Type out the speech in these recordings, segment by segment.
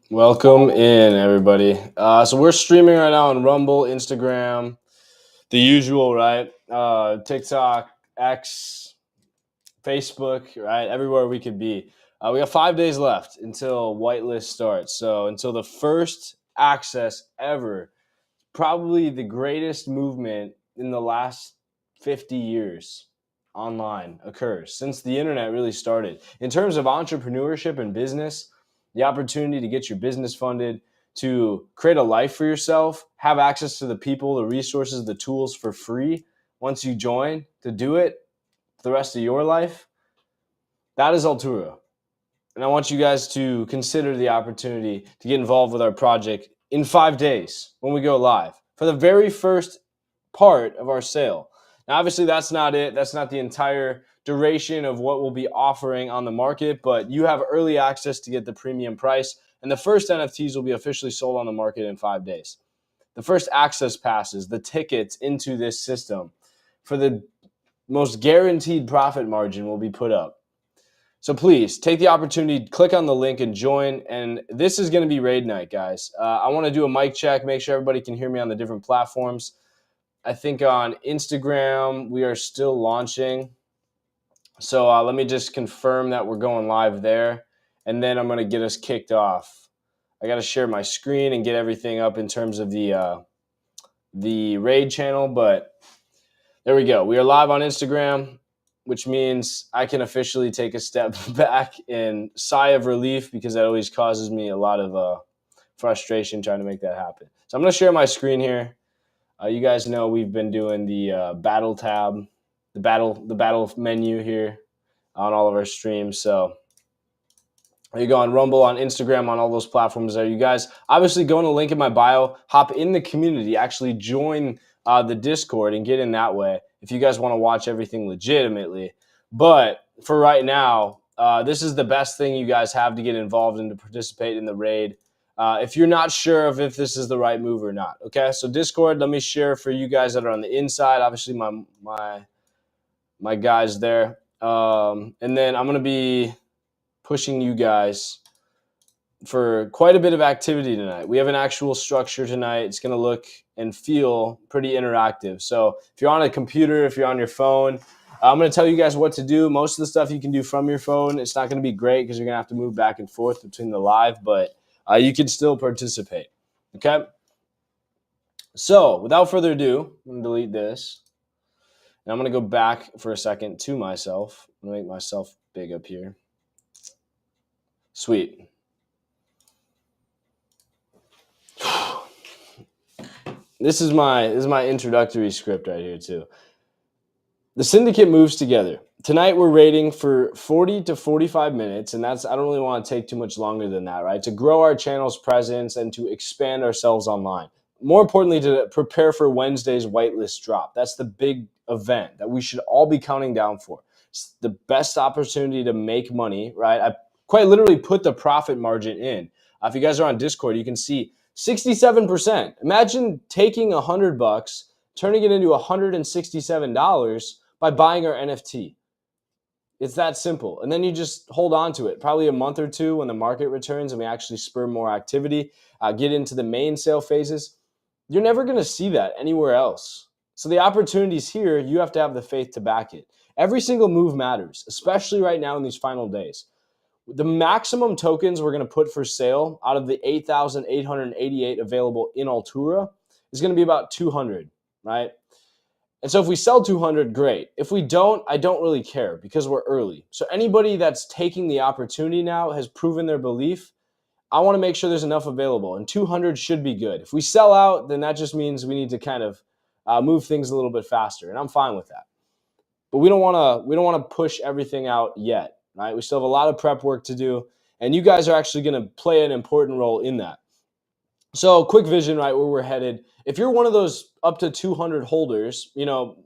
Welcome in, everybody. So we're streaming right now on Rumble, Instagram, the usual, right? TikTok, X, Facebook, right? Everywhere we could be. We got 5 days left until whitelist starts. So until the first access ever, probably the greatest movement in the last 50 years online occurs since the internet really started. In terms of entrepreneurship and business, the opportunity to get your business funded, to create a life for yourself, have access to the people, the resources, the tools for free once you join to do it for the rest of your life, that is Altura. And I want you guys to consider the opportunity to get involved with our project in 5 days when we go live for the very first part of our sale. Now, obviously, that's not it. That's not the entire duration of what we'll be offering on the market, but you have early access to get the premium price. And the first NFTs will be officially sold on the market in 5 days. The first access passes, the tickets into this system for the most guaranteed profit margin will be put up. So please take the opportunity, click on the link and join. And this is going to be raid night, guys. I want to do a mic check, make sure everybody can hear me on the different platforms. I think on Instagram, we are still launching. So let me just confirm that we're going live there. And then I'm going to get us kicked off. I got to share my screen and get everything up in terms of the raid channel. But there we go. We are live on Instagram, which means I can officially take a step back and sigh of relief because that always causes me a lot of frustration trying to make that happen. So I'm going to share my screen here. You guys know we've been doing the battle tab, the battle menu here on all of our streams. So you go on Rumble, on Instagram, on all those platforms there. You guys obviously go on the link in my bio, hop in the community, actually join the Discord and get in that way if you guys want to watch everything legitimately. But for right now, this is the best thing you guys have to get involved and to participate in the raid. If you're not sure of if this is the right move or not, okay? So Discord, let me share for you guys that are on the inside. Obviously, my guys there, and then I'm gonna be pushing you guys for quite a bit of activity tonight. We have an actual structure tonight. It's gonna look and feel pretty interactive. So if you're on a computer, if you're on your phone, I'm going to tell you guys what to do. Most of the stuff you can do from your phone. It's not going to be great because you're going to have to move back and forth between the live, but you can still participate. Okay? So without further ado, I'm going to delete this. And I'm going to go back for a second to myself. I'm going to make myself big up here. Sweet. This is my introductory script right here too. The syndicate moves together. Tonight we're raiding for 40 to 45 minutes, and I don't really want to take too much longer than that, right? To grow our channel's presence and to expand ourselves online. More importantly, to prepare for Wednesday's whitelist drop. That's the big event that we should all be counting down for. It's the best opportunity to make money, right? I quite literally put the profit margin in. If you guys are on Discord, you can see 67%. Imagine taking $100, turning it into $167 by buying our NFT. It's that simple. And then you just hold on to it. Probably a month or two when the market returns and we actually spur more activity, get into the main sale phases. You're never going to see that anywhere else. So the opportunity's here. You have to have the faith to back it. Every single move matters, especially right now in these final days. The maximum tokens we're going to put for sale out of the 8,888 available in Altura is going to be about 200, right? And so if we sell 200, great. If we don't, I don't really care because we're early. So anybody that's taking the opportunity now has proven their belief. I want to make sure there's enough available, and 200 should be good. If we sell out, then that just means we need to kind of move things a little bit faster, and I'm fine with that. But we don't want to push everything out yet, right? We still have a lot of prep work to do, and you guys are actually going to play an important role in that. So quick vision, right, where we're headed. If you're one of those up to 200 holders,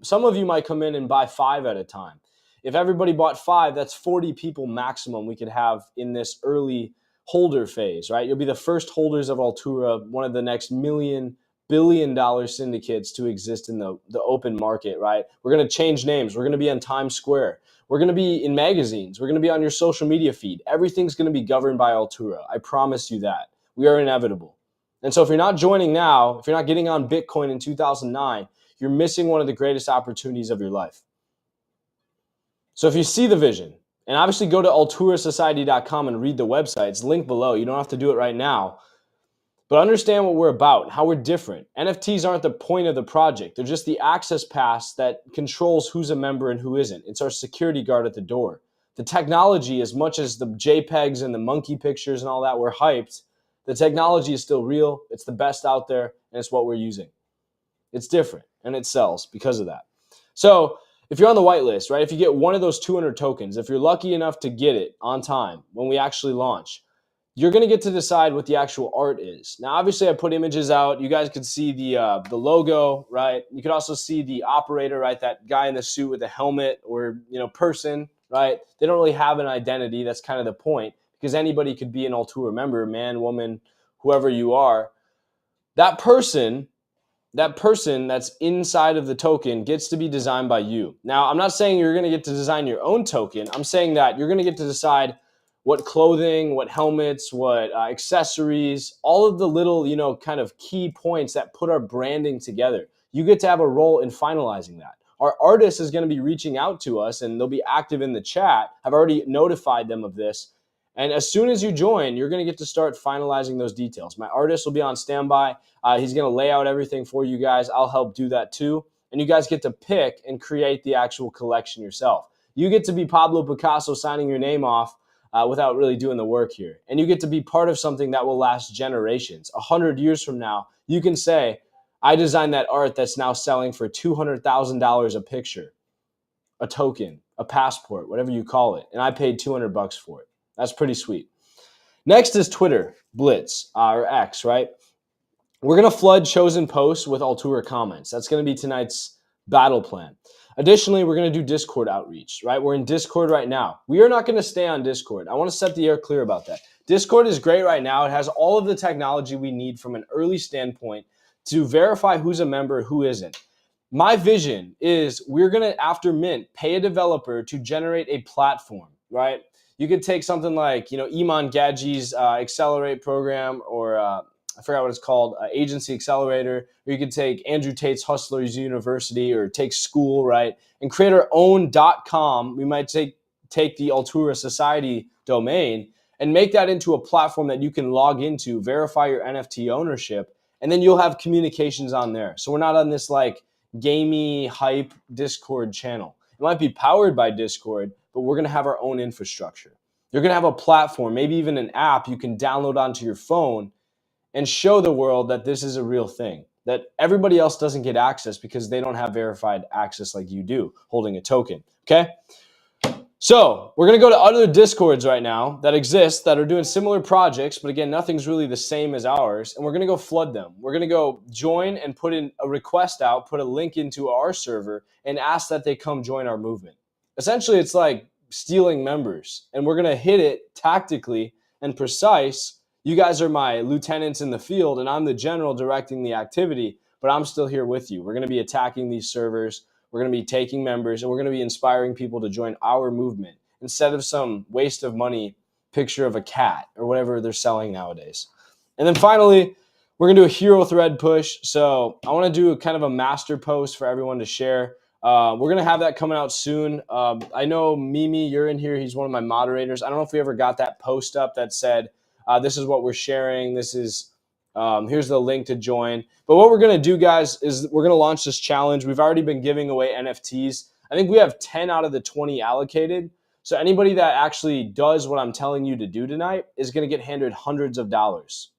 some of you might come in and buy 5 at a time. If everybody bought 5, that's 40 people maximum we could have in this early holder phase, right? You'll be the first holders of Altura, one of the next million multi-billion-dollar syndicates to exist in the open market, right? We're going to change names. We're going to be on Times Square. We're going to be in magazines. We're going to be on your social media feed. Everything's going to be governed by Altura. I promise you that. We are inevitable. And so if you're not joining now, if you're not getting on Bitcoin in 2009, you're missing one of the greatest opportunities of your life. So if you see the vision, and obviously go to alturasociety.com and read the website. It's linked below. You don't have to do it right now. But understand what we're about, how we're different. NFTs aren't the point of the project. They're just the access pass that controls who's a member and who isn't. It's our security guard at the door. The technology, as much as the JPEGs and the monkey pictures and all that were hyped, the technology is still real. It's the best out there, and it's what we're using. It's different, and it sells because of that. So if you're on the whitelist, right, if you get one of those 200 tokens, if you're lucky enough to get it on time when we actually launch, you're going to get to decide what the actual art is. Now, obviously, I put images out. You guys could see the logo, right? You could also see the operator, right? That guy in the suit with the helmet or, person, right? They don't really have an identity. That's kind of the point, because anybody could be an Altura member, man, woman, whoever you are. That person that's inside of the token gets to be designed by you. Now, I'm not saying you're going to get to design your own token. I'm saying that you're going to get to decide what clothing, what helmets, what accessories, all of the little, kind of key points that put our branding together. You get to have a role in finalizing that. Our artist is going to be reaching out to us, and they'll be active in the chat. I've already notified them of this. And as soon as you join, you're going to get to start finalizing those details. My artist will be on standby. He's going to lay out everything for you guys. I'll help do that too. And you guys get to pick and create the actual collection yourself. You get to be Pablo Picasso signing your name off without really doing the work here. And you get to be part of something that will last generations. 100 years from now, you can say, I designed that art that's now selling for $200,000 a picture, a token, a passport, whatever you call it. And I paid $200 for it. That's pretty sweet. Next is Twitter Blitz, or X, right? We're going to flood chosen posts with Altura comments. That's going to be tonight's battle plan. Additionally, we're going to do Discord outreach, right? We're in Discord right now. We are not going to stay on Discord. I want to set the air clear about that. Discord is great right now. It has all of the technology we need from an early standpoint to verify who's a member, who isn't. My vision is we're going to, after Mint, pay a developer to generate a platform, right? You could take something like, Iman Gadji's Accelerate program, or I forgot what it's called, Agency Accelerator, or you could take Andrew Tate's Hustlers University, or take School, right, and create our own .com. We might take the Altura Society domain and make that into a platform that you can log into, verify your NFT ownership, and then you'll have communications on there. So we're not on this gamey hype Discord channel. It might be powered by Discord, but we're going to have our own infrastructure. You're going to have a platform, maybe even an app you can download onto your phone and show the world that this is a real thing, that everybody else doesn't get access because they don't have verified access like you do, holding a token, okay? So we're going to go to other Discords right now that exist that are doing similar projects, but again, nothing's really the same as ours, and we're going to go flood them. We're going to go join and put in a request out, put a link into our server, and ask that they come join our movement. Essentially, it's like stealing members, and we're going to hit it tactically and precise. You guys are my lieutenants in the field, and I'm the general directing the activity, but I'm still here with you. We're going to be attacking these servers. We're going to be taking members, and we're going to be inspiring people to join our movement instead of some waste of money picture of a cat or whatever they're selling nowadays. And then finally, we're going to do a hero thread push. So I want to do kind of a master post for everyone to share. We're going to have that coming out soon. I know Mimi, you're in here. He's one of my moderators. I don't know if we ever got that post up that said, this is what we're sharing. This is, here's the link to join. But what we're going to do, guys, is we're going to launch this challenge. We've already been giving away NFTs. I think we have 10 out of the 20 allocated. So anybody that actually does what I'm telling you to do tonight is going to get handed hundreds of dollars.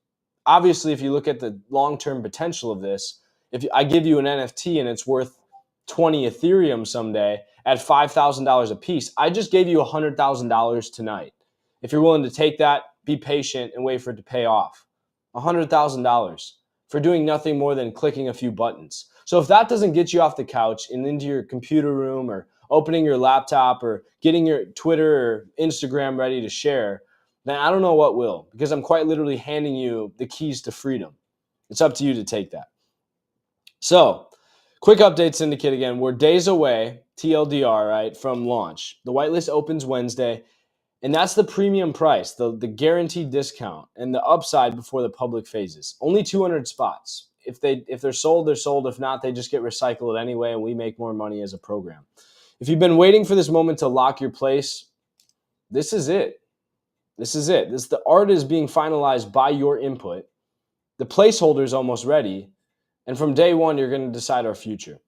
Obviously, if you look at the long-term potential of this, if I give you an NFT and it's worth 20 Ethereum someday at $5,000 a piece, I just gave you $100,000 tonight. If you're willing to take that, be patient and wait for it to pay off. $100,000 for doing nothing more than clicking a few buttons. So if that doesn't get you off the couch and into your computer room, or opening your laptop, or getting your Twitter or Instagram ready to share, then I don't know what will, because I'm quite literally handing you the keys to freedom. It's up to you to take that. So, quick update, Syndicate again. We're days away, TLDR, right, from launch. The whitelist opens Wednesday, and that's the premium price, the guaranteed discount, and the upside before the public phases. Only 200 spots. If they're sold, they're sold. If not, they just get recycled anyway, and we make more money as a program. If you've been waiting for this moment to lock your place, this is it. This is it. The art is being finalized by your input. The placeholder is almost ready. And from day one, you're going to decide our future.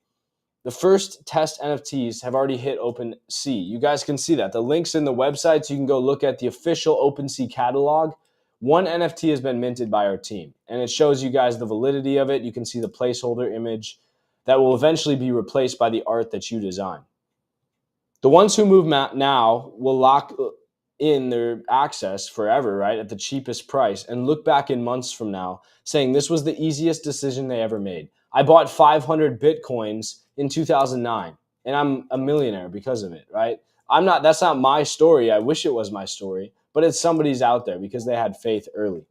The first test NFTs have already hit OpenSea. You guys can see that. The link's in the website, so you can go look at the official OpenSea catalog. One NFT has been minted by our team, and it shows you guys the validity of it. You can see the placeholder image that will eventually be replaced by the art that you design. The ones who move now will lock in their access forever, right, at the cheapest price, and look back in months from now saying this was the easiest decision they ever made. I bought 500 Bitcoins in 2009, and I'm a millionaire because of it, right? That's not my story. I wish it was my story, but it's somebody's out there because they had faith early.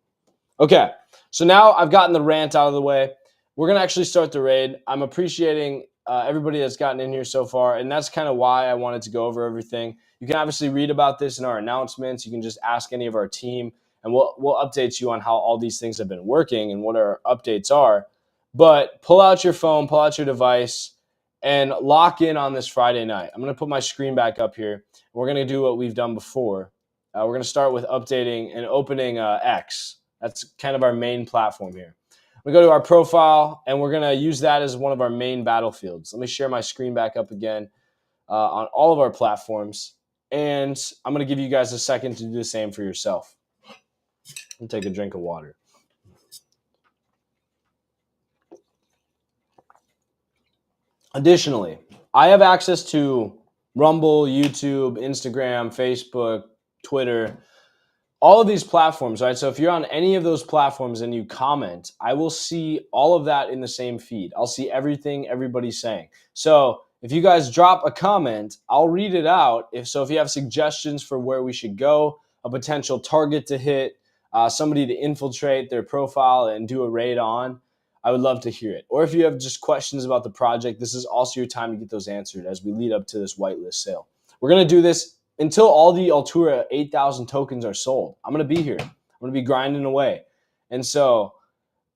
Okay, so now I've gotten the rant out of the way. We're going to actually start the raid. I'm appreciating everybody that's gotten in here so far, and that's kind of why I wanted to go over everything. You can obviously read about this in our announcements. You can just ask any of our team, and we'll update you on how all these things have been working and what our updates are. But pull out your phone, pull out your device, and lock in on this Friday night. I'm going to put my screen back up here. We're going to do what we've done before. We're going to start with updating and opening X. That's kind of our main platform here. We go to our profile, and we're going to use that as one of our main battlefields. Let me share my screen back up again on all of our platforms, and I'm going to give you guys a second to do the same for yourself. And take a drink of water. Additionally, I have access to Rumble, YouTube, Instagram, Facebook, Twitter, all of these platforms, right? So if you're on any of those platforms and you comment, I will see all of that in the same feed. I'll see everything everybody's saying. So if you guys drop a comment, I'll read it out. If you have suggestions for where we should go, a potential target to hit, somebody to infiltrate their profile and do a raid on, I would love to hear it. Or if you have just questions about the project, this is also your time to get those answered as we lead up to this whitelist sale. We're going to do this until all the Altura 8,000 tokens are sold. I'm going to be here. I'm going to be grinding away. And so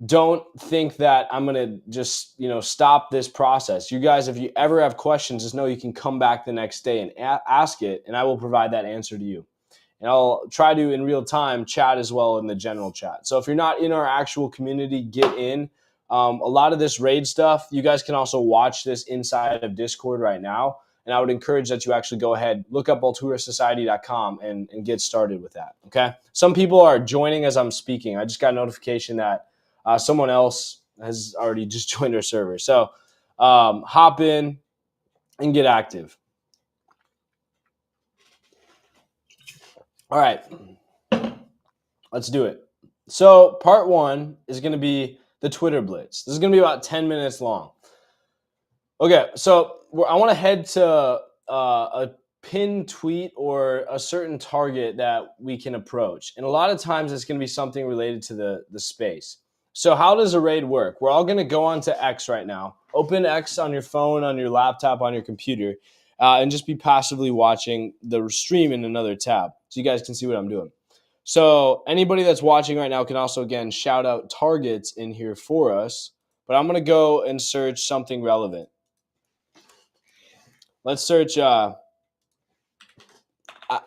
don't think that I'm going to just, stop this process. You guys, if you ever have questions, just know you can come back the next day and ask it, and I will provide that answer to you. And I'll try to, in real time, chat as well in the general chat. So if you're not in our actual community, get in. A lot of this raid stuff, you guys can also watch this inside of Discord right now. And I would encourage that you actually go ahead, look up alturasociety.com and get started with that, okay? Some people are joining as I'm speaking. I just got a notification that someone else has already just joined our server. So hop in and get active. All right, let's do it. So part one is going to be the Twitter Blitz. This is going to be about 10 minutes long. Okay, so I want to head to a pinned tweet or a certain target that we can approach. And a lot of times it's going to be something related to the space. So how does a raid work? We're all going to go on to X right now. Open X on your phone, on your laptop, on your computer, and just be passively watching the stream in another tab so you guys can see what I'm doing. So anybody that's watching right now can also, again, shout out targets in here for us. But I'm going to go and search something relevant. Let's search. I'm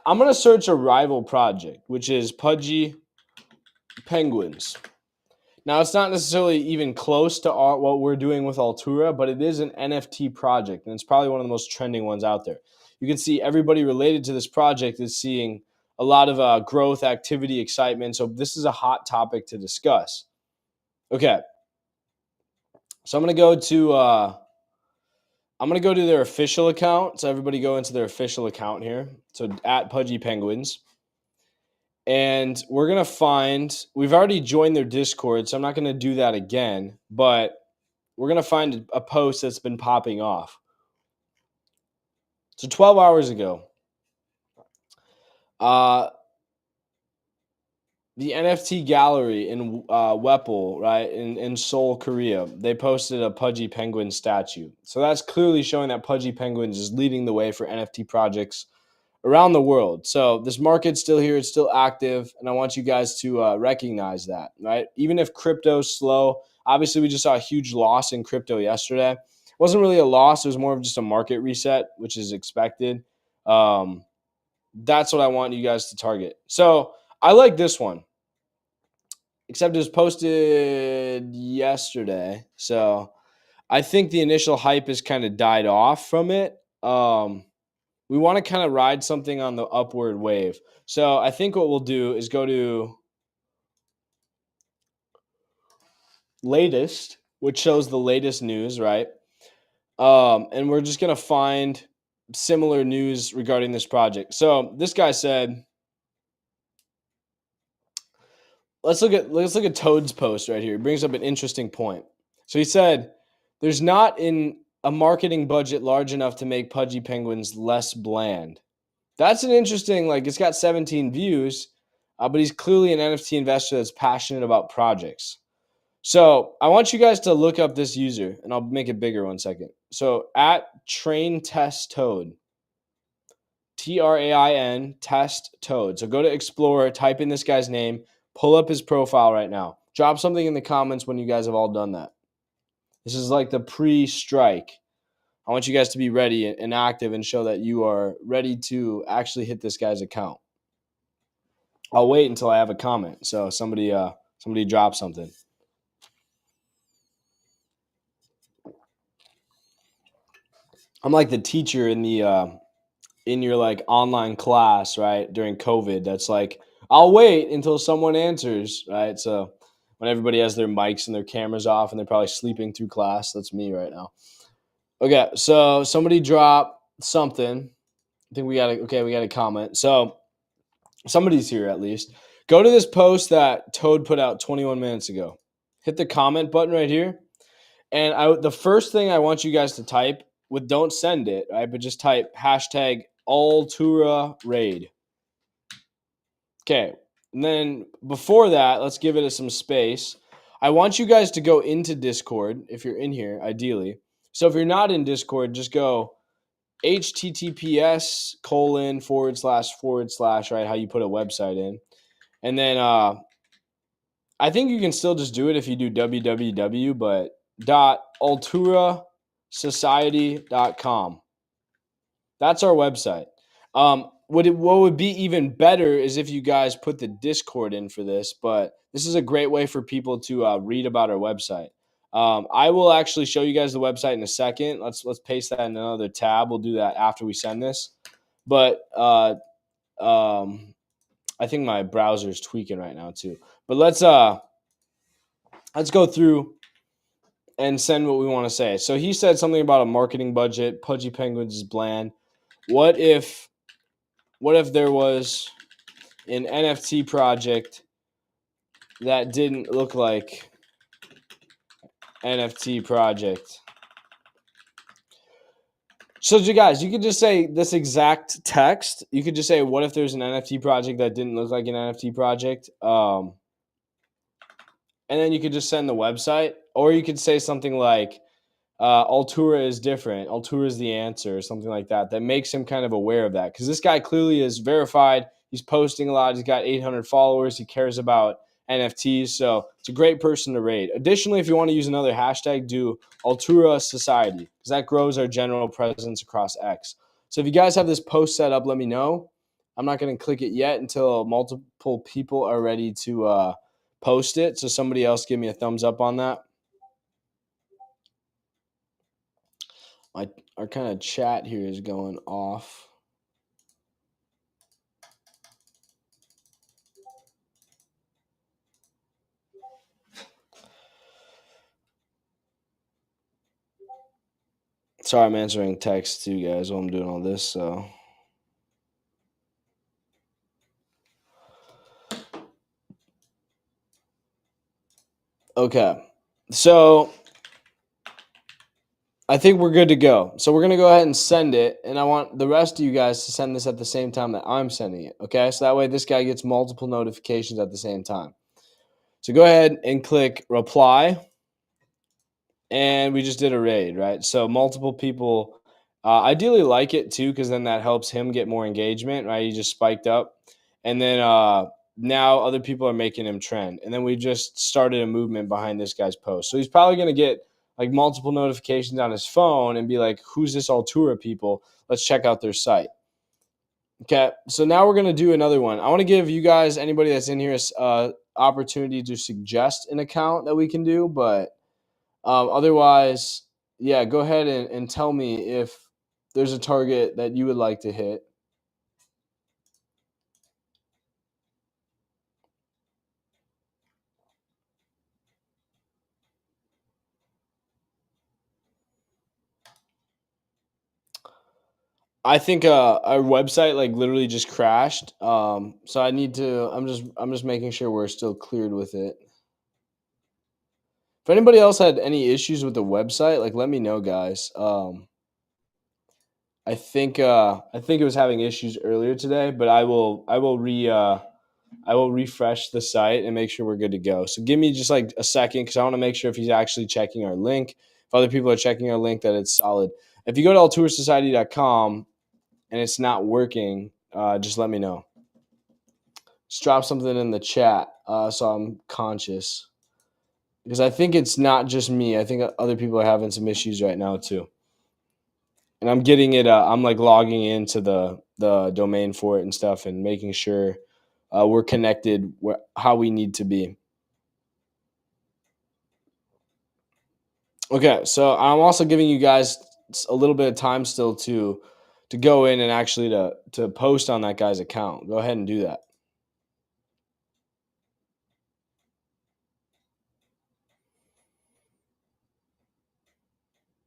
going to search a rival project, which is Pudgy Penguins. Now, it's not necessarily even close to what we're doing with Altura, but it is an NFT project, and it's probably one of the most trending ones out there. You can see everybody related to this project is seeing a lot of growth, activity, excitement. So this is a hot topic to discuss. Okay. So I'm going to go to their official account. So everybody go into their official account here. So at Pudgy Penguins. And we're going to find, we've already joined their Discord, so I'm not going to do that again. But we're going to find a post that's been popping off. So 12 hours ago, the NFT gallery in Weppel, right, in Seoul, Korea, they posted a Pudgy Penguin statue. So that's clearly showing that Pudgy Penguins is leading the way for NFT projects around the world. So this market's still here, it's still active, and I want you guys to recognize that, right? Even if crypto's slow, obviously we just saw a huge loss in crypto yesterday. It wasn't really a loss; it was more of just a market reset, which is expected. That's what I want you guys to target. So I like this one, except it was posted yesterday. So I think the initial hype has kind of died off from it. We want to kind of ride something on the upward wave. So I think what we'll do is go to latest, which shows the latest news, right? And we're just going to find similar news regarding this project. So this guy said, let's look at Toad's post right here. It brings up an interesting point. So he said, there's not in a marketing budget large enough to make Pudgy Penguins less bland. That's an interesting, like, it's got 17 views, but he's clearly an NFT investor that's passionate about projects. So I want you guys to look up this user, and I'll make it bigger 1 second. So at Train Test Toad, TRAIN Test Toad. So go to Explorer, type in this guy's name, pull up his profile right now. Drop something in the comments when you guys have all done that. This is like the pre-strike. I want you guys to be ready and active and show that you are ready to actually hit this guy's account. I'll wait until I have a comment. So somebody drop something. I'm like the teacher in your like online class, right, during COVID. That's like, I'll wait until someone answers, right? So when everybody has their mics and their cameras off and they're probably sleeping through class, that's me right now. Okay, so somebody drop something. I think we got a comment. So somebody's here at least. Go to this post that Toad put out 21 minutes ago. Hit the comment button right here. And the first thing I want you guys to type, don't send it, right? But just type hashtag Altura Raid. Okay. And then before that, let's give it some space. I want you guys to go into Discord if you're in here, ideally. So if you're not in Discord, just go https:// right? How you put a website in. And then I think you can still just do it if you do www, but .alturasociety.com. That's our website. What would be even better is if you guys put the Discord in for this, but this is a great way for people to read about our website. I will actually show you guys the website in a second. Let's paste that in another tab. We'll do that after we send this. But I think my browser is tweaking right now too. But let's go through and send what we want to say. So he said something about a marketing budget. Pudgy Penguins is bland. What if there was an NFT project that didn't look like NFT project? So you guys, you could just say this exact text. You could just say, what if there's an NFT project that didn't look like an NFT project? And then you could just send the website, or you could say something like, Altura is different. Altura is the answer, or something like that. That makes him kind of aware of that, because this guy clearly is verified. He's posting a lot. He's got 800 followers. He cares about NFTs, so it's a great person to raid. Additionally, if you want to use another hashtag, do Altura Society, because that grows our general presence across X. So if you guys have this post set up, let me know. I'm not going to click it yet until multiple people are ready to post it. So somebody else give me a thumbs up on that. Our kind of chat here is going off. Sorry, I'm answering texts too, guys, while I'm doing all this. So, okay. So I think we're good to go. So we're gonna go ahead and send it, and I want the rest of you guys to send this at the same time that I'm sending it. Okay, so that way this guy gets multiple notifications at the same time. So go ahead and click reply, and we just did a raid, right? So multiple people ideally like it too, because then that helps him get more engagement, right? He just spiked up, and then now other people are making him trend, and then we just started a movement behind this guy's post. So he's probably gonna get like multiple notifications on his phone and be like, "Who's this Altura people? Let's check out their site." Okay, so now we're gonna do another one. I want to give you guys, anybody that's in here, opportunity to suggest an account that we can do, but otherwise, yeah, go ahead and tell me if there's a target that you would like to hit. I think our website like literally just crashed. So I need to. I'm just making sure we're still cleared with it. If anybody else had any issues with the website, like let me know, guys. I think it was having issues earlier today, but I will refresh the site and make sure we're good to go. So give me just like a second, because I want to make sure if he's actually checking our link. If other people are checking our link, that it's solid. If you go to altursociety.com and it's not working, just let me know. Just drop something in the chat, so I'm conscious, because I think it's not just me. I think other people are having some issues right now too. And I'm getting it. I'm like logging into the domain for it and stuff, and making sure we're connected how we need to be. Okay, so I'm also giving you guys a little bit of time still to go in and actually to post on that guy's account. Go ahead and do that.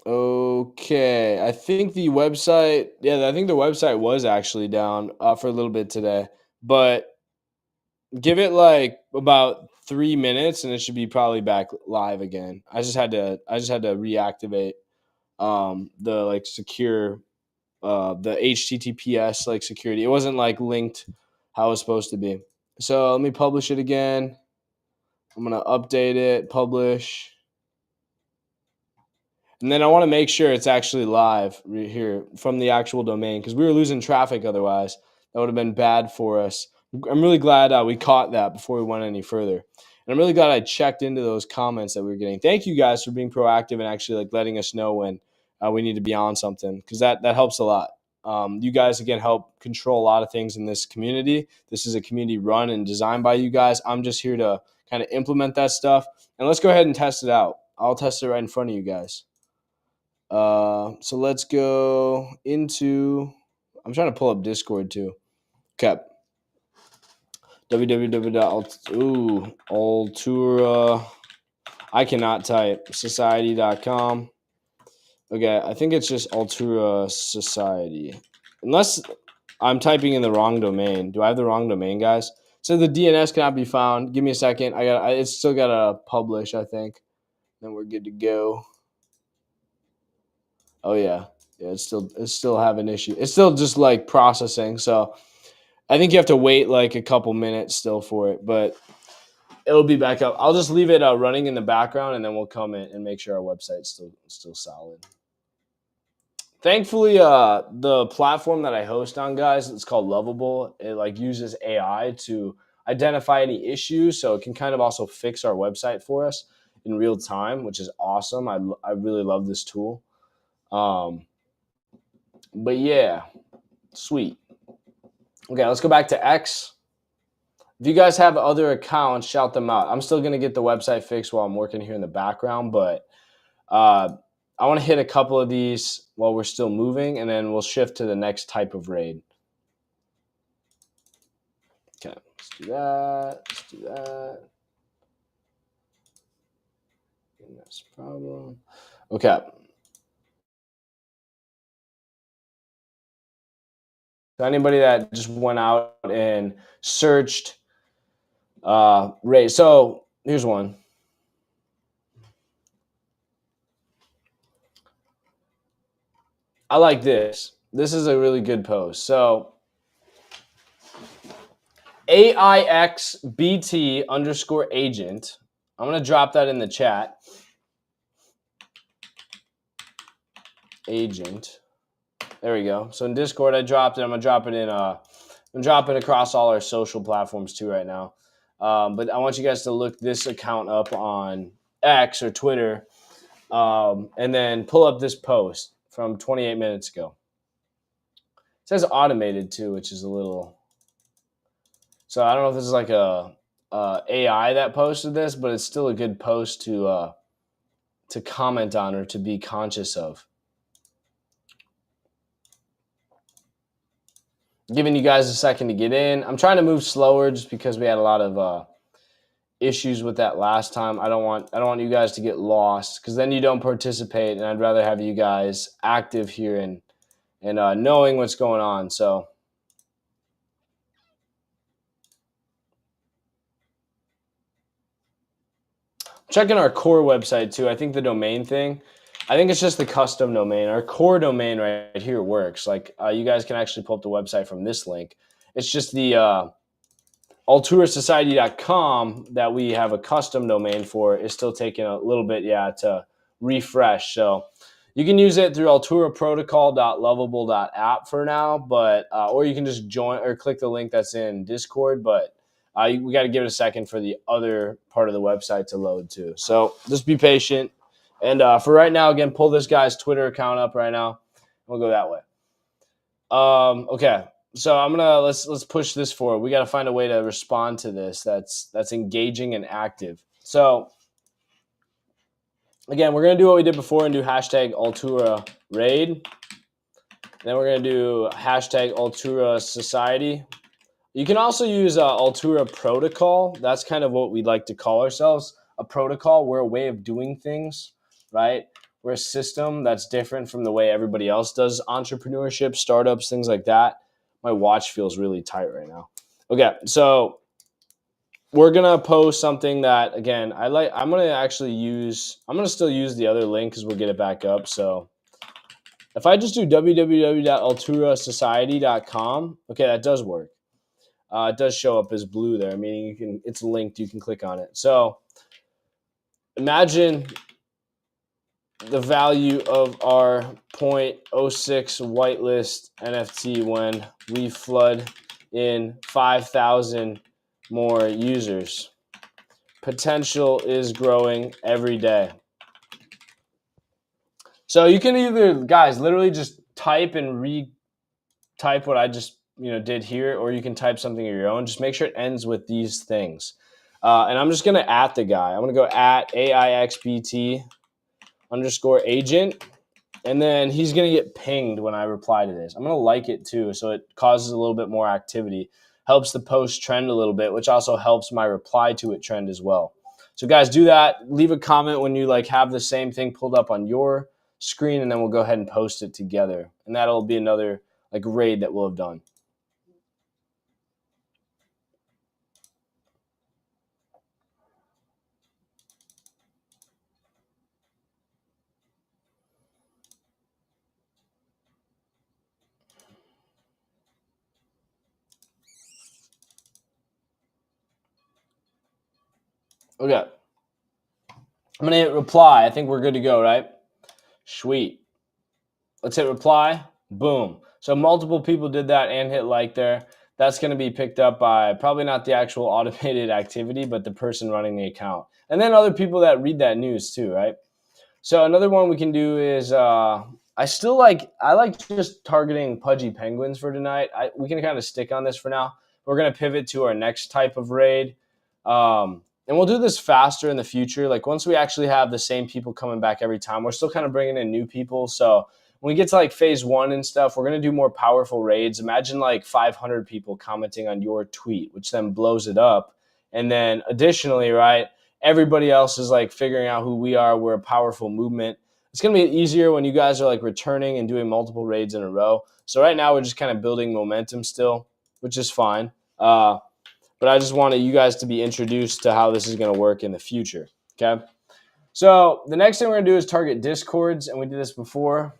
Okay, I think the website. Yeah, I think the website was actually down for a little bit today, but give it like about 3 minutes, and it should be probably back live again. I just had to reactivate the like secure the HTTPS like security. It wasn't like linked how it was supposed to be. So let me publish it again. I'm gonna update it, publish. And then I want to make sure it's actually live here from the actual domain, because we were losing traffic otherwise. That would have been bad for us. I'm really glad we caught that before we went any further. And I'm really glad I checked into those comments that we were getting. Thank you guys for being proactive and actually like letting us know when we need to be on something, because that helps a lot. You guys again help control a lot of things in this community. This is a community run and designed by you guys. I'm just here to kind of implement that stuff. And let's go ahead and test it out. I'll test it right in front of you guys. So let's go into. I'm trying to pull up Discord too. Okay. Altura. I cannot type society.com. Okay, I think it's just Altura Society. Unless I'm typing in the wrong domain. Do I have the wrong domain, guys? So the DNS cannot be found. Give me a second. It's still gotta publish, I think. Then we're good to go. Oh yeah. Yeah, it's still having issue. It's still just like processing. So I think you have to wait like a couple minutes still for it, but it'll be back up. I'll just leave it running in the background, and then we'll come in and make sure our website's still solid. Thankfully, the platform that I host on, guys, it's called Lovable. It like uses AI to identify any issues, so it can kind of also fix our website for us in real time, which is awesome. I really love this tool. But yeah, sweet. Okay, let's go back to X. If you guys have other accounts, shout them out. I'm still gonna get the website fixed while I'm working here in the background, but I want to hit a couple of these while we're still moving, and then we'll shift to the next type of raid. Okay, let's do that. Let's do that. That's a problem. Okay. So anybody that just went out and searched raid. So here's one. I like this. This is a really good post. So AIXBT underscore agent. I'm going to drop that in the chat. Agent. There we go. So in Discord, I dropped it. I'm going to drop it in. I'm dropping across all our social platforms too right now. But I want you guys to look this account up on X or Twitter, and then pull up this post from 28 minutes ago. It says automated too, which is a little. So I don't know if this is like a AI that posted this, but it's still a good post to comment on or to be conscious of. Giving you guys a second to get in. I'm trying to move slower just because we had a lot of issues with that last time. I don't want you guys to get lost, because then you don't participate, and I'd rather have you guys active here and knowing what's going on. So checking our core website too. I think the domain thing, I think it's just the custom domain. Our core domain right here works. Like you guys can actually pull up the website from this link. It's just the alturasociety.com that we have a custom domain for is still taking a little bit, to refresh. So you can use it through alturaprotocol.lovable.app for now, but or you can just join or click the link that's in Discord. But we got to give it a second for the other part of the website to load too. So just be patient. And for right now, again, pull this guy's Twitter account up right now. We'll go that way. Okay. So I'm gonna let's push this forward. We got to find a way to respond to this that's engaging and active. So again, we're gonna do what we did before and do hashtag Altura raid. Then we're gonna do hashtag Altura Society. You can also use Altura protocol. That's kind of what we'd like to call ourselves. A protocol. We're a way of doing things, right? We're a system that's different from the way everybody else does entrepreneurship, startups, things like that. My watch feels really tight right now. Okay, so we're gonna post something that, again, I'm gonna still use the other link because we'll get it back up. So if I just do www.alturasociety.com, okay, that does work. It does show up as blue there, meaning it's linked. You can click on it. So imagine the value of our 0.06 whitelist NFT when we flood in 5,000 more users. Potential is growing every day. So you can either, guys, literally just type and re-type what I just did here, or you can type something of your own. Just make sure it ends with these things. And I'm just gonna @ the guy. I'm gonna go @ AIXBT underscore agent, and then he's gonna get pinged when I reply to this. I'm gonna like it too, so it causes a little bit more activity, helps the post trend a little bit, which also helps my reply to it trend as well. So guys, do that. Leave a comment when you have the same thing pulled up on your screen, and then we'll go ahead and post it together, and that'll be another raid that we'll have done. Okay. I'm going to hit reply. I think we're good to go, right? Sweet. Let's hit reply. Boom. So multiple people did that and hit like there. That's going to be picked up by probably not the actual automated activity, but the person running the account. And then other people that read that news too, right? So another one we can do is I like just targeting pudgy penguins for tonight. We can kind of stick on this for now. We're going to pivot to our next type of raid. And we'll do this faster in the future. Once we actually have the same people coming back every time, we're still kind of bringing in new people. So when we get to phase 1 and stuff, we're going to do more powerful raids. Imagine 500 people commenting on your tweet, which then blows it up. And then additionally, right, everybody else is figuring out who we are. We're a powerful movement. It's going to be easier when you guys are returning and doing multiple raids in a row. So right now we're just kind of building momentum still, which is fine. But I just wanted you guys to be introduced to how this is going to work in the future, okay? So the next thing we're going to do is target discords, and we did this before.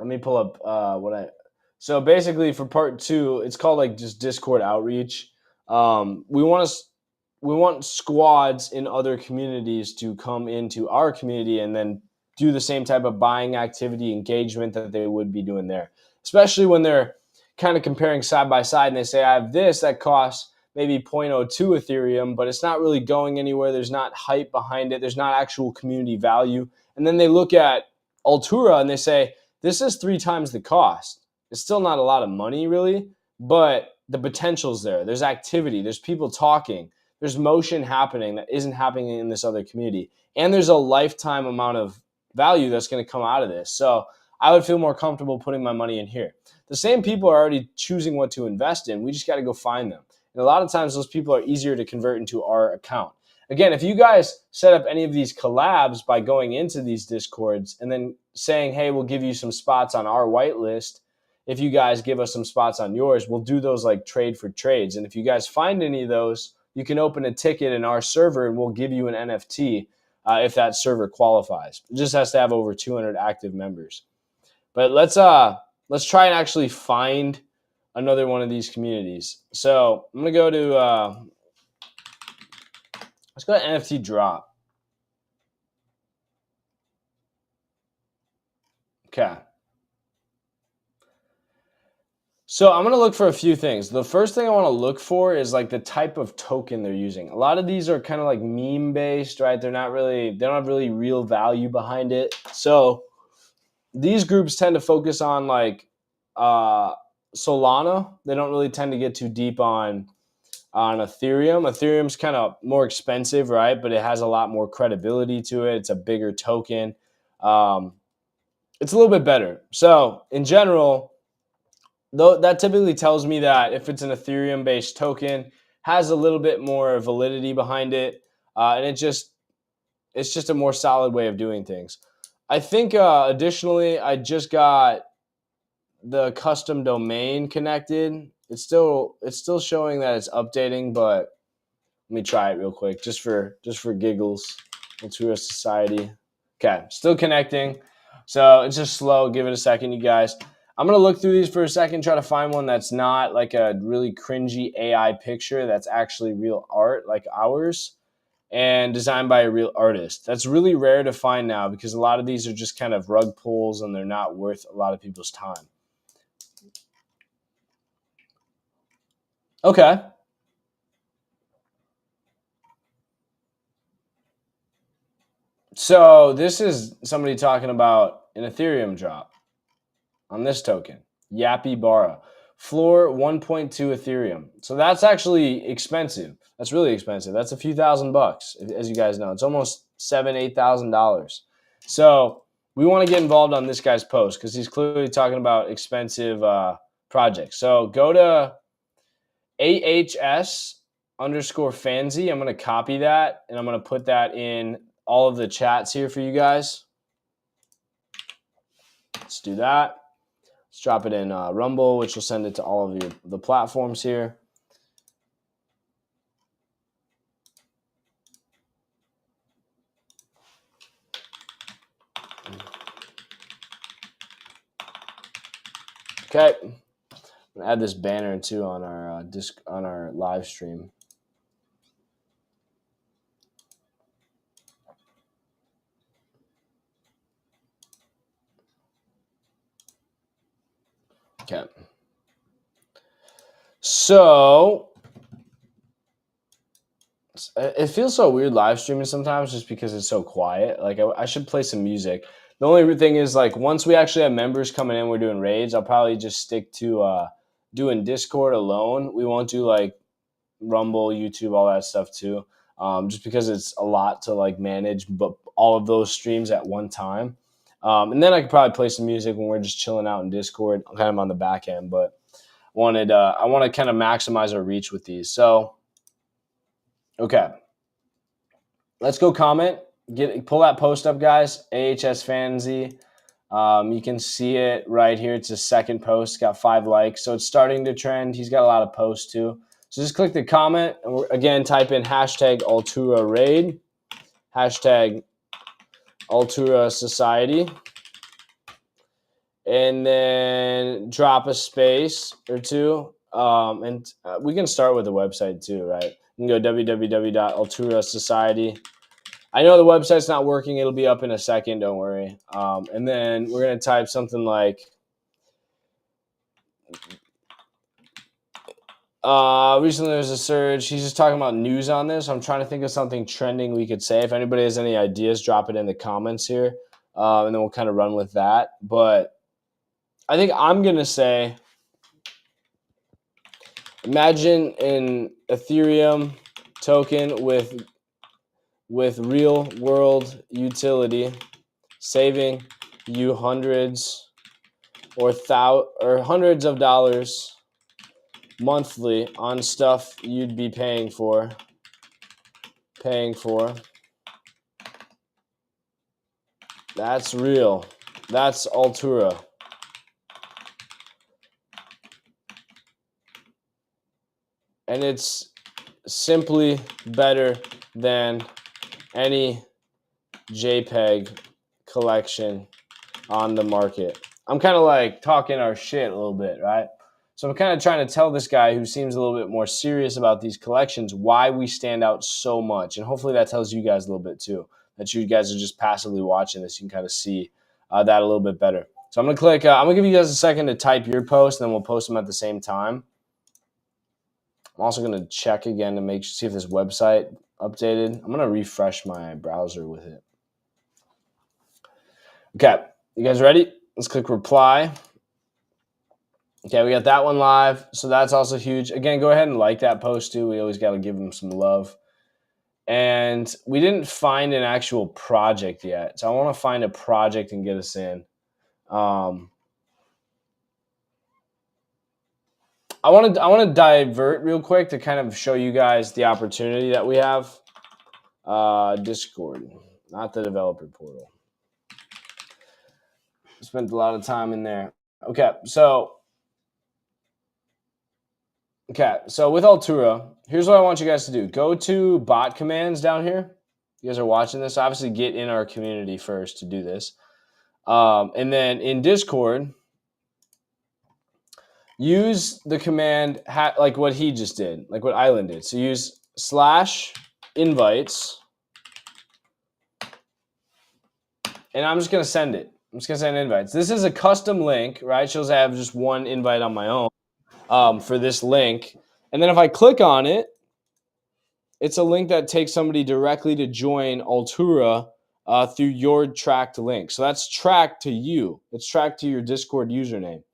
let me pull up so basically for part 2, it's called like just Discord outreach. We want squads in other communities to come into our community and then do the same type of buying activity engagement that they would be doing there, especially when they're kind of comparing side by side and they say, I have this that costs maybe 0.02 Ethereum, but it's not really going anywhere. There's not hype behind it. There's not actual community value. And then they look at Altura and they say, this is 3 times the cost. It's still not a lot of money really, but the potential's there. There's activity. There's people talking. There's motion happening that isn't happening in this other community. And there's a lifetime amount of value that's going to come out of this. So I would feel more comfortable putting my money in here. The same people are already choosing what to invest in. We just got to go find them. And a lot of times those people are easier to convert into our account. Again, if you guys set up any of these collabs by going into these Discords and then saying, hey, we'll give you some spots on our whitelist. If you guys give us some spots on yours, we'll do those like trade for trades. And if you guys find any of those, you can open a ticket in our server and we'll give you an NFT if that server qualifies. It just has to have over 200 active members. But let's try and actually find another one of these communities. So I'm gonna go to let's go to NFT drop. Okay. So I'm gonna look for a few things. The first thing I want to look for is like the type of token they're using. A lot of these are kind of like meme based, right? They don't have really real value behind it. So these groups tend to focus on like Solana. They don't really tend to get too deep on Ethereum. Ethereum's kind of more expensive, right? But it has a lot more credibility to it. It's a bigger token. It's a little bit better. So in general, though, that typically tells me that if it's an Ethereum-based token, has a little bit more validity behind it, and it's just a more solid way of doing things. I think additionally, I just got the custom domain connected. It's still showing that it's updating, but let me try it real quick just for giggles. Altura Society. Okay, still connecting. So it's just slow. Give it a second, you guys. I'm going to look through these for a second, try to find one that's not like a really cringy AI picture that's actually real art like ours and designed by a real artist. That's really rare to find now because a lot of these are just kind of rug pulls and they're not worth a lot of people's time. Okay. So this is somebody talking about an Ethereum drop on this token, Yappy Bara. Floor 1.2 Ethereum. So that's actually expensive. That's really expensive. That's a few $1,000s, as you guys know. It's almost $7,000-8,000. So we want to get involved on this guy's post because he's clearly talking about expensive projects. So go to AHS_Fanzy. I'm going to copy that and I'm going to put that in all of the chats here for you guys. Let's do that. Let's drop it in Rumble, which will send it to all of the platforms here. Okay, I'm gonna add this banner too on our live stream. Okay. So it feels so weird live streaming sometimes just because it's so quiet. Like I should play some music. The only thing is like once we actually have members coming in, we're doing raids. I'll probably just stick to doing Discord alone. We won't do like Rumble, YouTube, all that stuff too. Just because it's a lot to like manage, but all of those streams at one time. And then I could probably play some music when we're just chilling out in Discord, kind of on the back end. But I want to kind of maximize our reach with these. So, okay, let's go comment. Pull that post up, guys. AHS Fanzy. You can see it right here. It's a second post. It's got 5 likes, so it's starting to trend. He's got a lot of posts too. So just click the comment. And again, type in hashtag Altura Raid, hashtag Altura Society, and then drop a space or two. And we can start with the website too, right? You can go www.altura.society. I know the website's not working. It'll be up in a second. Don't worry. And then we're going to type something like, recently there's a surge. He's just talking about news on this. I'm trying to think of something trending we could say. If anybody has any ideas, drop it in the comments here. And then we'll kind of run with that. But I think I'm going to say, imagine an Ethereum token with real world utility, saving you hundreds or hundreds of dollars monthly on stuff you'd be paying for. That's real. That's Altura. And it's simply better than any JPEG collection on the market. I'm kind of like talking our shit a little bit, right? So I'm kind of trying to tell this guy who seems a little bit more serious about these collections why we stand out so much. And hopefully that tells you guys a little bit too, that you guys are just passively watching this. You can kind of see that a little bit better. So I'm going to click, I'm going to give you guys a second to type your post, and then we'll post them at the same time. I'm also going to check again to see if this website updated. I'm going to refresh my browser with it. Okay, you guys ready? Let's click reply. Okay, we got that one live, so that's also huge. Again, go ahead and like that post too. We always got to give them some love. And we didn't find an actual project yet, so I want to find a project and get us in. I want to divert real quick to kind of show you guys the opportunity that we have. Discord, not the developer portal. Spent a lot of time in there. Okay, so with Altura, here's what I want you guys to do. Go to bot commands down here. You guys are watching this. Obviously, get in our community first to do this. And then in Discord, use the command like what he just did, like what Island did. So use /invites. And I'm just going to send it. I'm just going to send invites. This is a custom link, right? Shows I have just one invite on my own for this link. And then if I click on it, it's a link that takes somebody directly to join Altura through your tracked link. So that's tracked to you. It's tracked to your Discord username.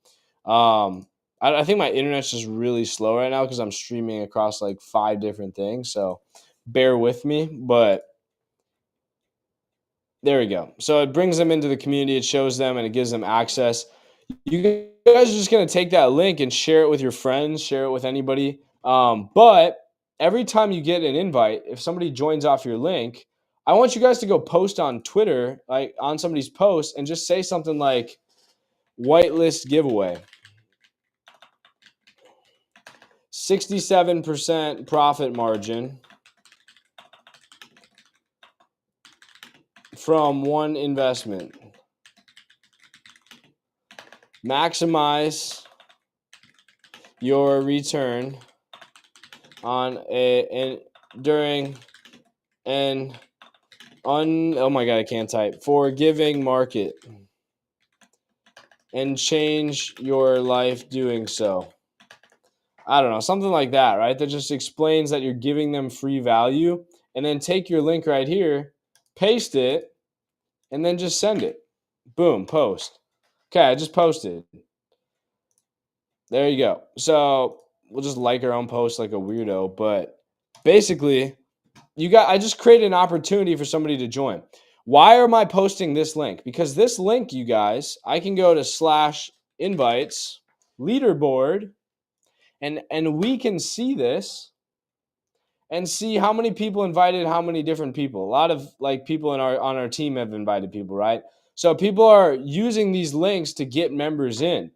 I think my internet's just really slow right now because I'm streaming across like 5 different things. So bear with me, but there we go. So it brings them into the community. It shows them and it gives them access. You guys are just going to take that link and share it with your friends, share it with anybody. But every time you get an invite, if somebody joins off your link, I want you guys to go post on Twitter, like on somebody's post, and just say something like whitelist giveaway. 67% profit margin from one investment. Maximize your return on during an oh my god, I can't type, forgiving market, and change your life doing so. I don't know, something like that, right? That just explains that you're giving them free value, and then take your link right here, paste it, and then just send it. Boom, post. Okay, I just posted. There you go. So we'll just like our own post like a weirdo, but basically, I just created an opportunity for somebody to join. Why am I posting this link? Because this link, you guys, I can go to /invites leaderboard, and we can see this and see how many people invited how many different people. A lot of like people on our team have invited people, right? So people are using these links to get members in.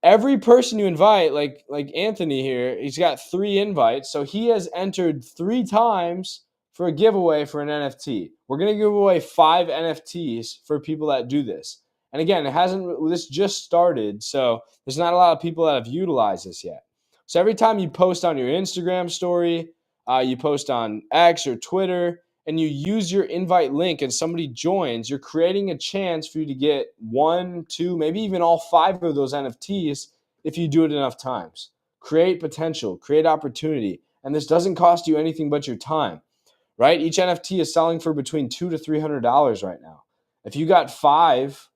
Every person you invite, like Anthony here, he's got 3 invites, so he has entered 3 times for a giveaway for an NFT. We're going to give away 5 NFTs for people that do this. And again, this just started, so there's not a lot of people that have utilized this yet. So every time you post on your Instagram story, you post on X or Twitter, and you use your invite link and somebody joins, you're creating a chance for you to get 1, 2, maybe even all 5 of those NFTs if you do it enough times. Create potential, create opportunity. And this doesn't cost you anything but your time, right? Each NFT is selling for between $200 to $300 right now. If you got 5,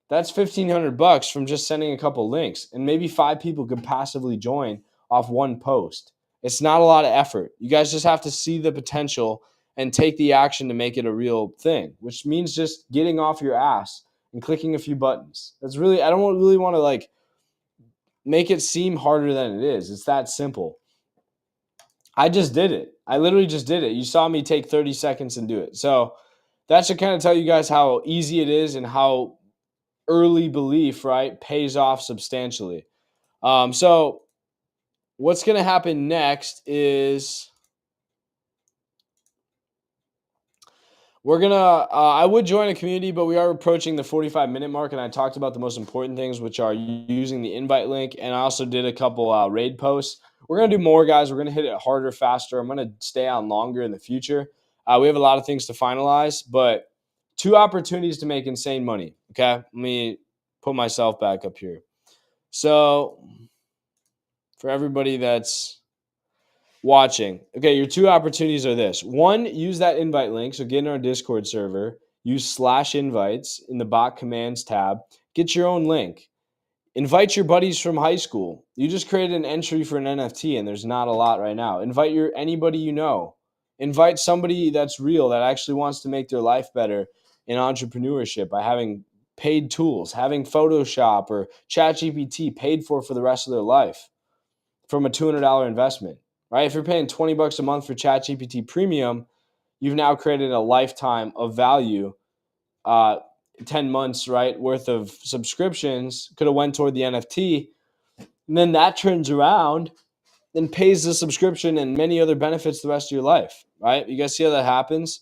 that's $1,500 from just sending a couple links, and maybe 5 people could passively join off one post. It's not a lot of effort. You guys just have to see the potential and take the action to make it a real thing, which means just getting off your ass and clicking a few buttons. That's really, I don't really want to like make it seem harder than it is. It's that simple. I just did it. I literally just did it. You saw me take 30 seconds and do it. So that should kind of tell you guys how easy it is and how early belief, right, pays off substantially. So what's going to happen next is we're going to, I would join a community, but we are approaching the 45-minute mark, and I talked about the most important things, which are using the invite link, and I also did a couple raid posts. We're going to do more, guys. We're going to hit it harder, faster. I'm going to stay on longer in the future. We have a lot of things to finalize, but 2 opportunities to make insane money, okay? Let me put myself back up here. So for everybody that's watching, okay, your 2 opportunities are this. 1, use that invite link. So get in our Discord server, use /invites in the bot commands tab, get your own link. Invite your buddies from high school. You just created an entry for an NFT, and there's not a lot right now. Invite anybody you know. Invite somebody that's real, that actually wants to make their life better in entrepreneurship by having paid tools, having Photoshop or ChatGPT paid for the rest of their life from a $200 investment, right? If you're paying $20 a month for ChatGPT Premium, you've now created a lifetime of value. 10 months, right, worth of subscriptions could have went toward the NFT. And then that turns around and pays the subscription and many other benefits the rest of your life, right? You guys see how that happens?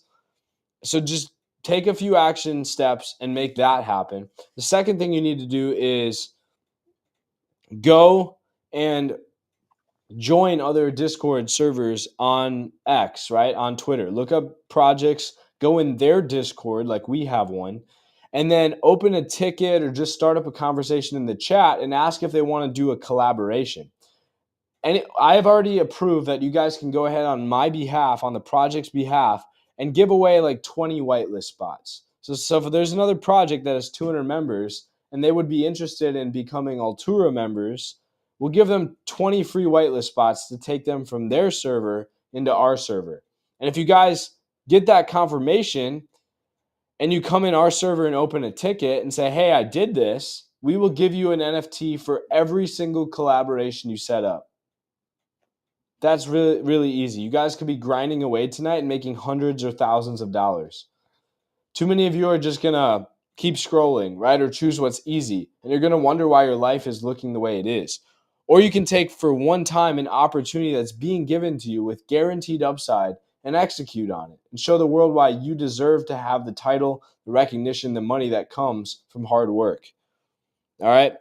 So just take a few action steps and make that happen. The second thing you need to do is go and join other Discord servers on X, right? On Twitter. Look up projects, go in their Discord like we have one, and then open a ticket or just start up a conversation in the chat and ask if they want to do a collaboration. And I have already approved that you guys can go ahead on my behalf, on the project's behalf, and give away like 20 whitelist spots. So if there's another project that has 200 members and they would be interested in becoming Altura members, we'll give them 20 free whitelist spots to take them from their server into our server. And if you guys get that confirmation and you come in our server and open a ticket and say, hey, I did this, we will give you an NFT for every single collaboration you set up. That's really, really easy. You guys could be grinding away tonight and making hundreds or thousands of dollars. Too many of you are just going to keep scrolling, right? Or choose what's easy. And you're going to wonder why your life is looking the way it is. Or you can take for one time an opportunity that's being given to you with guaranteed upside and execute on it and show the world why you deserve to have the title, the recognition, the money that comes from hard work. All right.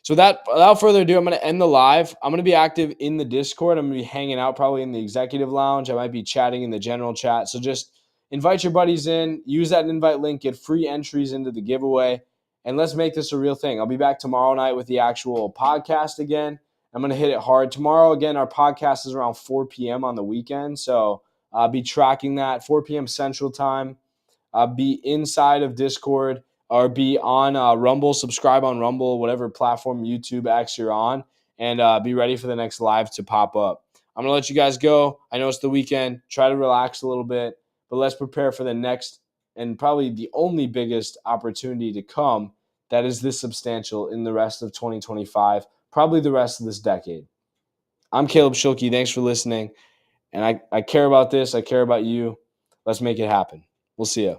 So without further ado, I'm going to end the live. I'm going to be active in the Discord. I'm going to be hanging out probably in the executive lounge. I might be chatting in the general chat. So just invite your buddies in, use that invite link, get free entries into the giveaway, and let's make this a real thing. I'll be back tomorrow night with the actual podcast again. I'm going to hit it hard. Tomorrow, again, our podcast is around 4 p.m. on the weekend. So I'll be tracking that 4 p.m. Central Time. Be inside of Discord or be on Rumble, subscribe on Rumble, whatever platform, YouTube, X you're on, and be ready for the next live to pop up. I'm going to let you guys go. I know it's the weekend. Try to relax a little bit, but let's prepare for the next and probably the only biggest opportunity to come that is this substantial in the rest of 2025, probably the rest of this decade. I'm Caleb Schilke. Thanks for listening. And I care about this. I care about you. Let's make it happen. We'll see you.